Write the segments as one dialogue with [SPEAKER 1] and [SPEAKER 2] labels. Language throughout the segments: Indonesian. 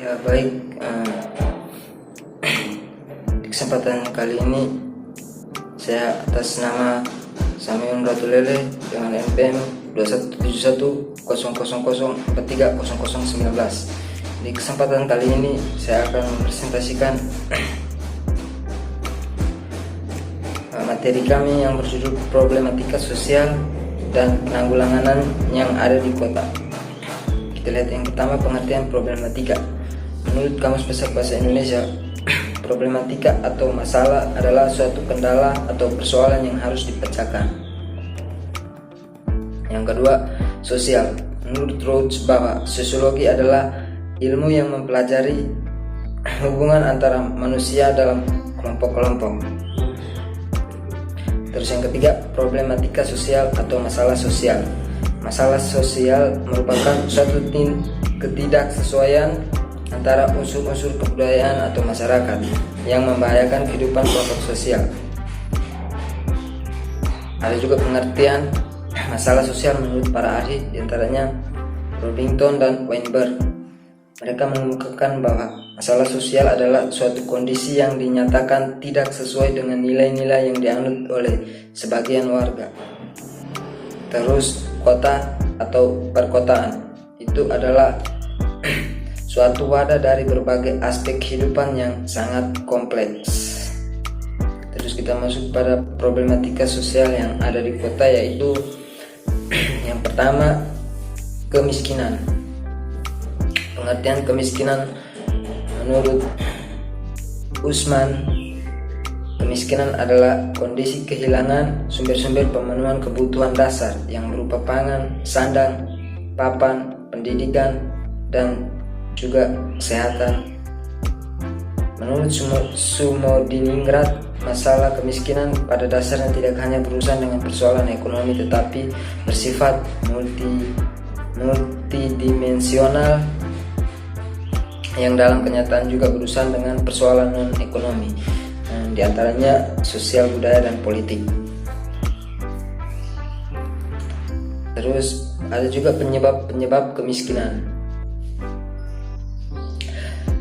[SPEAKER 1] Ya baik, di kesempatan kali ini saya atas nama Samion Ratulele dengan NPM 21710004300019. Di kesempatan kali ini saya akan mempresentasikan materi kami yang berjudul problematika sosial dan penanggulangan yang ada di kota. Kita lihat yang pertama, pengertian problematika. Menurut Kamus Besar Bahasa Indonesia, problematika atau masalah adalah suatu kendala atau persoalan yang harus dipecahkan. Yang kedua, sosial. Menurut Rhodes bahwa sosiologi adalah ilmu yang mempelajari hubungan antara manusia dalam kelompok-kelompok. Terus yang ketiga, problematika sosial atau masalah sosial. Masalah sosial merupakan suatu ketidaksesuaian antara unsur-unsur kebudayaan atau masyarakat yang membahayakan kehidupan kelompok sosial. Ada juga pengertian masalah sosial menurut para ahli, diantaranya Robinson dan Weinberg. Mereka mengemukakan bahwa masalah sosial adalah suatu kondisi yang dinyatakan tidak sesuai dengan nilai-nilai yang dianut oleh sebagian warga. Terus kota atau perkotaan itu adalah suatu wadah dari berbagai aspek kehidupan yang sangat kompleks. Terus kita masuk pada problematika sosial yang ada di kota, yaitu yang pertama, kemiskinan. Pengertian kemiskinan menurut Usman, kemiskinan adalah kondisi kehilangan sumber-sumber pemenuhan kebutuhan dasar yang berupa pangan, sandang, papan, pendidikan, dan juga kesehatan. Menurut Sumodiningrat, masalah kemiskinan pada dasarnya tidak hanya berurusan dengan persoalan ekonomi, tetapi bersifat multidimensional yang dalam kenyataan juga berurusan dengan persoalan non-ekonomi, diantaranya sosial, budaya, dan politik. Terus ada juga penyebab kemiskinan.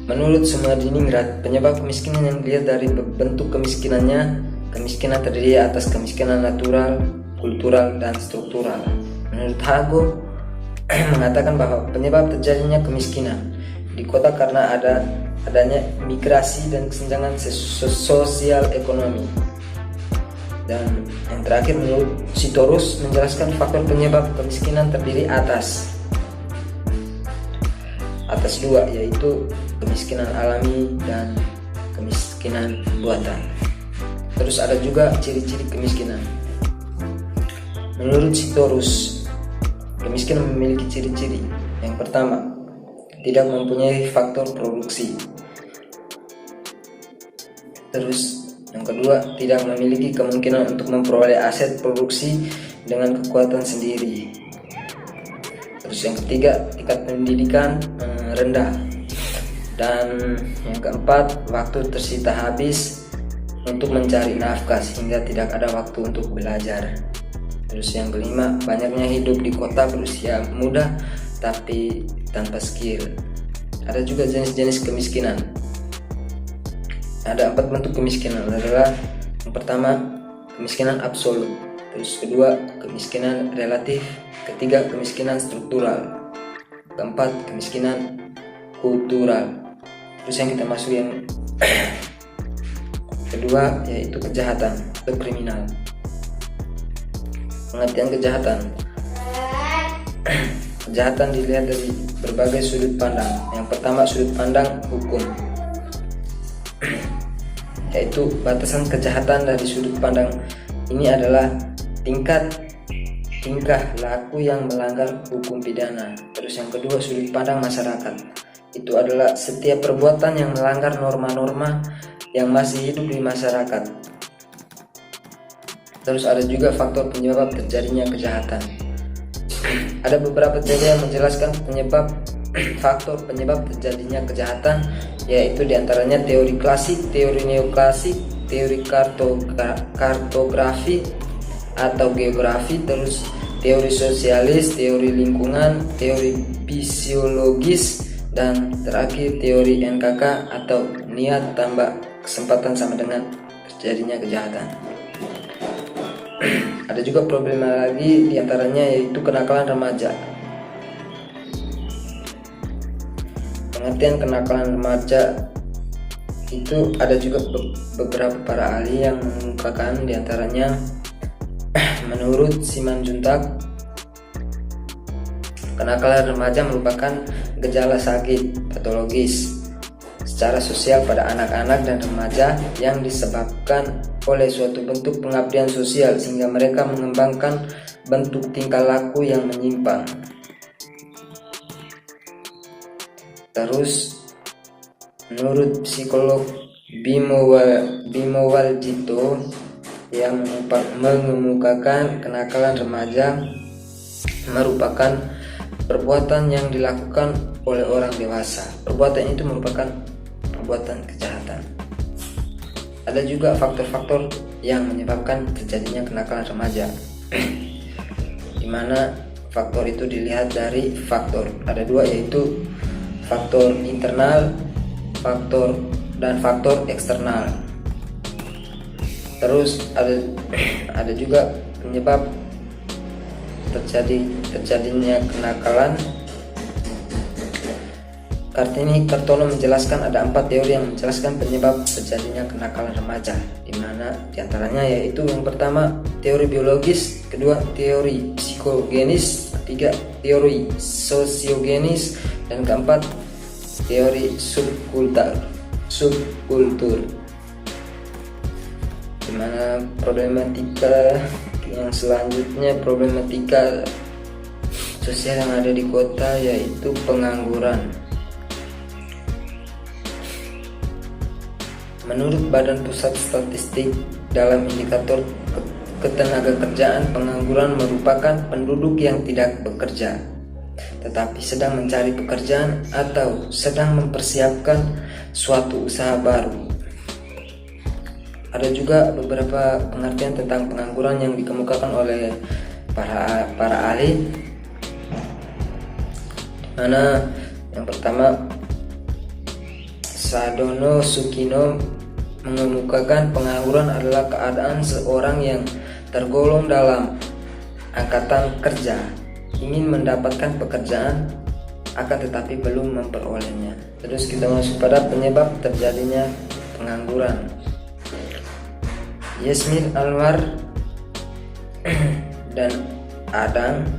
[SPEAKER 1] Menurut Sumodiningrat, penyebab kemiskinan yang dilihat dari bentuk kemiskinannya, kemiskinan terdiri atas kemiskinan natural, kultural, dan struktural. Menurut Hago mengatakan bahwa penyebab terjadinya kemiskinan di kota karena adanya migrasi dan kesenjangan sosial ekonomi. Dan yang terakhir, menurut Sitorus menjelaskan faktor penyebab kemiskinan terdiri atas dua, yaitu kemiskinan alami dan kemiskinan buatan. Terus ada juga ciri-ciri kemiskinan. Menurut Sitorus, kemiskinan memiliki ciri-ciri. Yang pertama, tidak mempunyai faktor produksi. Terus yang kedua, tidak memiliki kemungkinan untuk memperoleh aset produksi dengan kekuatan sendiri. Terus yang ketiga, tingkat pendidikan rendah. Dan yang keempat, waktu tersita habis untuk mencari nafkah sehingga tidak ada waktu untuk belajar. Terus yang kelima, banyaknya hidup di kota berusia muda tapi tanpa skill. Ada juga jenis-jenis kemiskinan. Ada 4 bentuk kemiskinan, adalah yang pertama, kemiskinan absolut. Terus kedua, kemiskinan relatif. Ketiga, kemiskinan struktural. Keempat, kemiskinan kultural. Terus yang kita masuk yang kedua, yaitu kejahatan atau kriminal. Pengertian kejahatan. Kejahatan dilihat dari berbagai sudut pandang. Yang pertama, sudut pandang hukum, yaitu batasan kejahatan dari sudut pandang ini adalah tingkah laku yang melanggar hukum pidana. Terus yang kedua, sudut pandang masyarakat, itu adalah setiap perbuatan yang melanggar norma-norma yang masih hidup di masyarakat. Terus ada juga faktor penyebab terjadinya kejahatan. Ada beberapa teori yang menjelaskan faktor penyebab terjadinya kejahatan, yaitu diantaranya teori klasik, teori neoklasik, teori kartografi atau geografi, terus teori sosialis, teori lingkungan, teori fisiologis, Dan terakhir teori NKK atau niat tambah kesempatan sama dengan terjadinya kejahatan. Ada juga problema lagi diantaranya yaitu kenakalan remaja. Pengertian kenakalan remaja itu ada juga beberapa para ahli yang mengungkapkan diantaranya menurut Simanjuntak, kenakalan remaja merupakan gejala sakit patologis secara sosial pada anak-anak dan remaja yang disebabkan oleh suatu bentuk pengabdian sosial sehingga mereka mengembangkan bentuk tingkah laku yang menyimpang. Terus menurut psikolog Bimo Waljito yang mengemukakan kenakalan remaja merupakan perbuatan yang dilakukan oleh orang dewasa. Perbuatan itu merupakan perbuatan kejahatan. Ada juga faktor-faktor yang menyebabkan terjadinya kenakalan remaja, di mana faktor itu dilihat dari faktor. Ada dua, yaitu faktor internal, faktor eksternal. Terus ada juga penyebab terjadinya kenakalan. Kartini Kartono menjelaskan ada 4 teori yang menjelaskan penyebab terjadinya kenakalan remaja, di mana diantaranya yaitu yang pertama teori biologis, kedua teori psikogenis, ketiga teori sosiogenis, dan keempat teori subkultur. Di mana problematika yang selanjutnya problematika sosial yang ada di kota yaitu pengangguran. Menurut Badan Pusat Statistik, dalam indikator ketenagakerjaan, pengangguran merupakan penduduk yang tidak bekerja tetapi sedang mencari pekerjaan atau sedang mempersiapkan suatu usaha baru. Ada juga beberapa pengertian tentang pengangguran yang dikemukakan oleh para ahli, di mana yang pertama Sadono Sukino mengemukakan pengangguran adalah keadaan seorang yang tergolong dalam angkatan kerja, ingin mendapatkan pekerjaan akan tetapi belum memperolehnya. Terus kita masuk pada penyebab terjadinya pengangguran. Yasmin Anwar dan Adang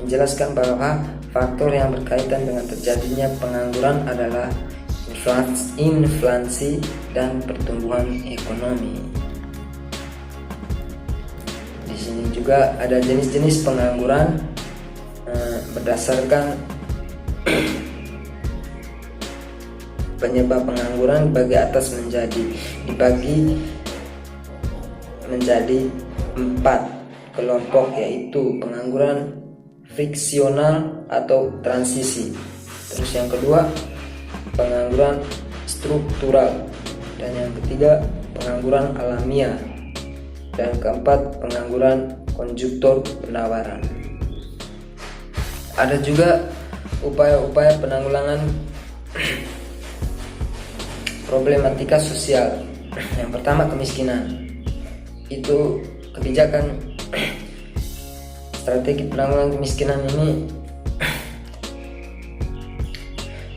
[SPEAKER 1] menjelaskan bahwa faktor yang berkaitan dengan terjadinya pengangguran adalah inflasi dan pertumbuhan ekonomi. Di sini juga ada jenis-jenis pengangguran berdasarkan penyebab pengangguran dibagi menjadi 4 kelompok, yaitu pengangguran friksional atau transisi. Terus yang kedua pengangguran struktural, dan yang ketiga pengangguran alamiah, dan keempat pengangguran konjuktor penawaran. Ada juga upaya-upaya penanggulangan problematika sosial. Yang pertama kemiskinan. Itu kebijakan strategi penanggulangan kemiskinan ini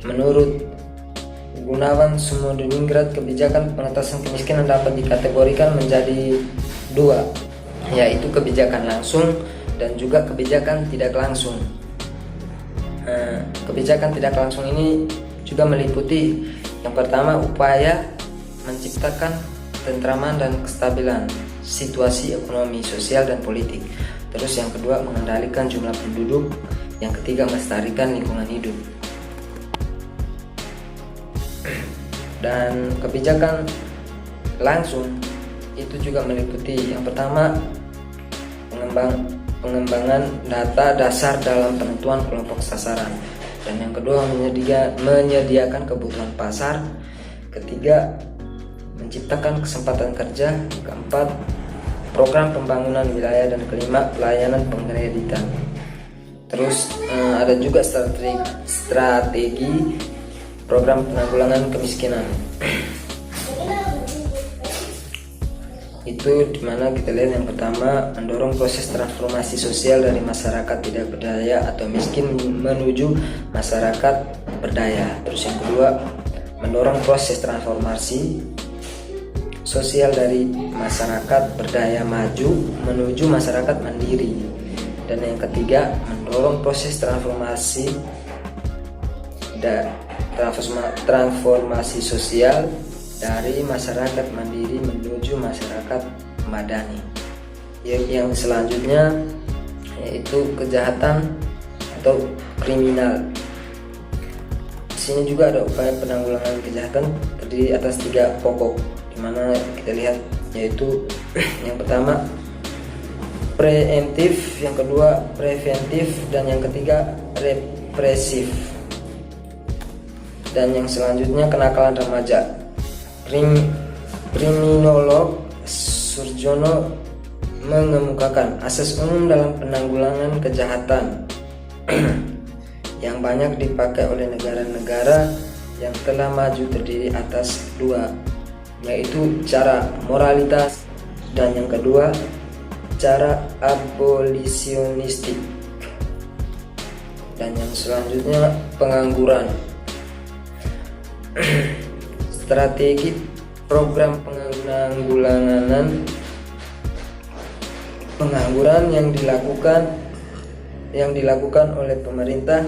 [SPEAKER 1] menurut Gunawan Sumodiningrat, kebijakan pengentasan kemiskinan dapat dikategorikan menjadi 2, yaitu kebijakan langsung dan juga kebijakan tidak langsung. Kebijakan tidak langsung ini juga meliputi yang pertama upaya menciptakan ketentraman dan kestabilan situasi ekonomi, sosial, dan politik. Terus yang kedua mengendalikan jumlah penduduk, yang ketiga melestarikan lingkungan hidup. Dan kebijakan langsung itu juga meliputi yang pertama pengembangan data dasar dalam penentuan kelompok sasaran, dan yang kedua menyediakan kebutuhan pasar, ketiga menciptakan kesempatan kerja, keempat program pembangunan wilayah, dan kelima pelayanan pengkreditan. Terus ada juga strategi program penanggulangan kemiskinan. Itu dimana kita lihat yang pertama, mendorong proses transformasi sosial dari masyarakat tidak berdaya atau miskin menuju masyarakat berdaya. Terus yang kedua, mendorong proses transformasi sosial dari masyarakat berdaya maju menuju masyarakat mandiri. Dan yang ketiga, mendorong proses transformasi sosial dari masyarakat mandiri menuju masyarakat madani. Yang selanjutnya yaitu kejahatan atau kriminal. Di sini juga ada upaya penanggulangan kejahatan terdiri atas 3 pokok, dimana kita lihat yaitu yang pertama preemptif, yang kedua preventif, dan yang ketiga represif. Dan yang selanjutnya kenakalan remaja. Kriminolog Surjono mengemukakan asas umum dalam penanggulangan kejahatan yang banyak dipakai oleh negara-negara yang telah maju terdiri atas 2, yaitu cara moralitas dan yang kedua cara abolisionistik. Dan yang selanjutnya pengangguran. Strategi program pengangguran yang dilakukan oleh pemerintah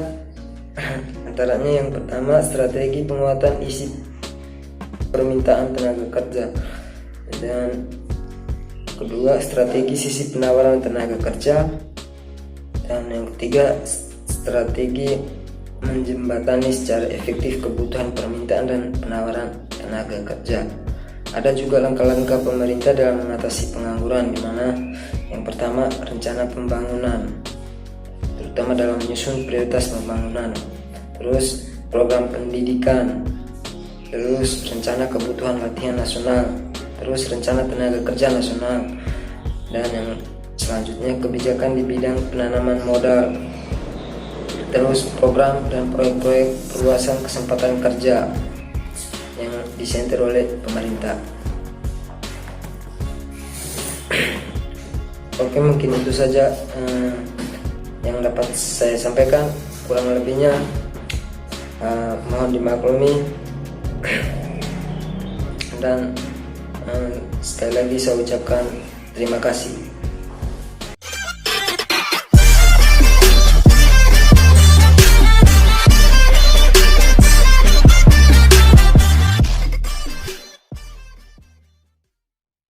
[SPEAKER 1] antaranya yang pertama strategi penguatan isi permintaan tenaga kerja, dan kedua strategi sisi penawaran tenaga kerja, dan yang ketiga strategi menjembatani secara efektif kebutuhan permintaan dan penawaran tenaga kerja. Ada juga langkah-langkah pemerintah dalam mengatasi pengangguran, di mana yang pertama rencana pembangunan, terutama dalam menyusun prioritas pembangunan, terus program pendidikan, terus rencana kebutuhan latihan nasional, terus rencana tenaga kerja nasional, dan yang selanjutnya kebijakan di bidang penanaman modal, terus program dan proyek-proyek perluasan kesempatan kerja yang disentir oleh pemerintah. Oke, mungkin itu saja yang dapat saya sampaikan. Kurang lebihnya mohon dimaklumi. Dan sekali lagi saya ucapkan terima kasih.